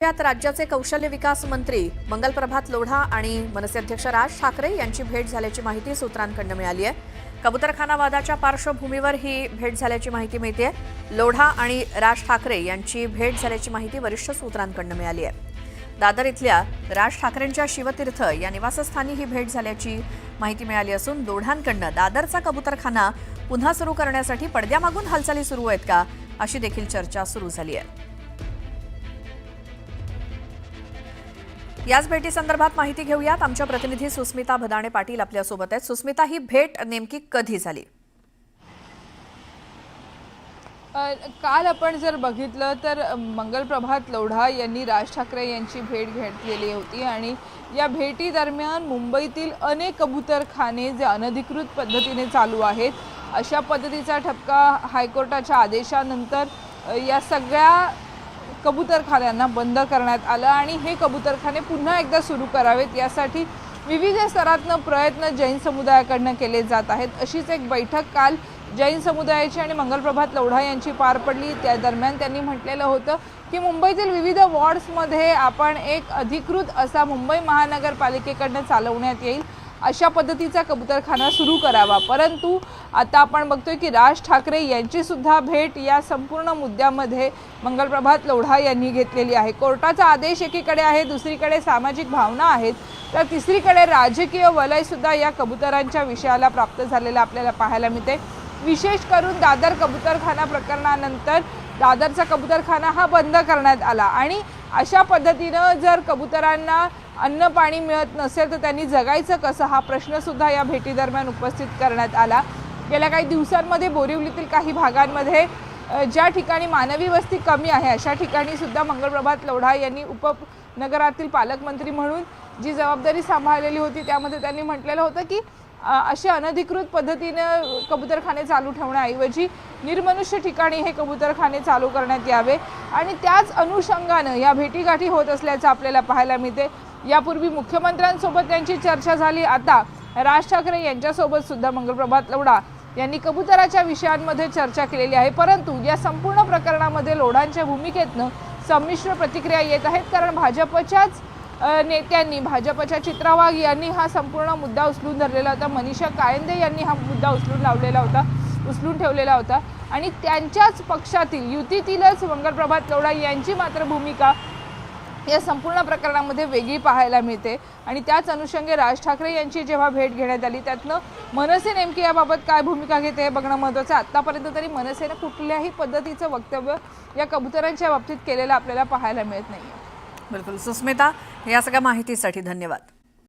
यात राज्याचे कौशल्य विकास मंत्री मंगलप्रभात लोढा आणि मनसे अध्यक्ष राज ठाकरे यांची भेट झाल्याची माहिती सूत्रांकडून मिळाली आहे। कबूतरखाना वादाच्या पार्श्वभूमीवर ही भेट झाल्याची माहिती मिळते। लोढा आणि राज ठाकरे यांची भेट झाल्याची माहिती वरिष्ठ सूत्रांकडून मिळाली आहे। दादर इथल्या राज ठाकरेंच्या शिवतीर्थ या निवासस्थानी ही भेट झाल्याची माहिती मिळाली असून लोढांकडून दादरचा कबूतरखाना पुन्हा सुरू करण्यासाठी पडद्यामागून हालचाली सुरू आहेत का अशी देखील चर्चा सुरू झाली आहे। याच भेटीसंदर्भात माहिती घेऊयात। आमच्या प्रतिनिधी सुस्मिता भदाणे पाटील आपल्या सोबत आहेत। सुस्मिता, ही भेट नेमकी कधी झाली? काल आपण जर बघितलं तर मंगलप्रभात लोढा यांनी राज ठाकरे यांची भेट घेतलेली होती आणि या भेटी दरम्यान मुंबईतील अनेक कबूतरखाने जे अनधिकृत पद्धतीने चालू आहेत अशा पद्धतीचा ठपका हायकोर्टाच्या आदेशानंतर या सगळ्या कबूतरखान्यांना बंद करण्यात आलं आणि हे कबूतरखाने पुन्हा एकदा सुरू करावेत यासाठी विविध स्तरातनं प्रयत्न जैन समुदायाकडून केले जात आहेत। अशीच एक बैठक काल जैन समुदायाची आणि मंगलप्रभात लोढा यांची पार पडली। त्या दरम्यान त्यांनी म्हटलेलं होतं की मुंबईतील विविध वॉर्ड्समध्ये आपण एक अधिकृत असा मुंबई महानगरपालिकेकडून चालवण्यात येईल अशा पद्धतीचा कबूतरखाना सुरू करावा। परंतु आता आपण बघतोय की राज ठाकरे यांची सुद्धा भेट या संपूर्ण मुद्द्यामध्ये मंगलप्रभात लोढा यांनी घेतलेली आहे। कोर्टाचा आदेश एकीकडे आहे, दुसरीकडे सामाजिक भावना आहेत, तर तिसरीकडे राजकीय वलय सुद्धा या कबूतरांच्या विषयाला प्राप्त झालेला आपल्याला पाहायला मिळते। विशेष करून दादर कबूतरखाना प्रकरणानंतर दादरचा कबूतरखाना हा बंद करण्यात आला आणि अशा पद्धतीनं जर कबूतरांना अन्न पाणी मिळत नसेल तर त्यांनी जगायचं कसं हा प्रश्न सुद्धा या भेटी दरम्यान उपस्थित करण्यात आला। गेल्या काही दिवसांमध्ये बोरिवलीतील काही भागांमध्ये ज्या ठिकाणी मानवी वस्ती कमी आहे अशा ठिकाणी सुद्धा मंगलप्रभात लोढा यांनी उपनगरातील पालकमंत्री म्हणून जी जबाबदारी सांभाळलेली होती त्यामध्ये त्यांनी म्हटलेलं होतं की असे अनधिकृत पद्धतीने कबूतरखाने चालू ठेवण्याऐवजी निर्मनुष्य ठिकाणी हे कबूतरखाने चालू करण्यात यावे आणि त्याच अनुषंगानं या भेटीगाठी होत असल्याचं आपल्याला पाहायला मिळते। यापूर्वी मुख्यमंत्र्यांसोबत त्यांची चर्चा झाली, आता राज ठाकरे यांच्यासोबत सुद्धा मंगलप्रभात लोढा यांनी कबूतराच्या विषयांमध्ये चर्चा केलेली आहे। परंतु या संपूर्ण प्रकरणामध्ये लोढांच्या भूमिकेतनं संमिश्र प्रतिक्रिया येत आहेत, कारण भाजपच्याच नेत्यांनी, भाजपच्या चित्रा वाघ यांनी हा संपूर्ण मुद्दा उचलून धरलेला होता, मनीषा कायंदे यांनी हा मुद्दा उचलून ठेवलेला होता आणि त्यांच्याच पक्षातील युतीतीलच मंगलप्रभात लोढा यांची मात्र भूमिका या संपूर्ण प्रकरणामध्ये वेगळी पाहायला मिळते आणि त्याच अनुषंगे राज ठाकरे यांची जेव्हा भेट घेण्यात आली त्यातनं मनसे नेमकी याबाबत काय भूमिका घेते हे बघणं महत्त्वाचं आहे। आतापर्यंत तरी मनसेने कुठल्याही पद्धतीचं वक्तव्य या कबूतरांच्या बाबतीत केलेलं आपल्याला पाहायला मिळत नाही। बिलकुल सुस्मिता, या सगळ्या माहितीसाठी धन्यवाद।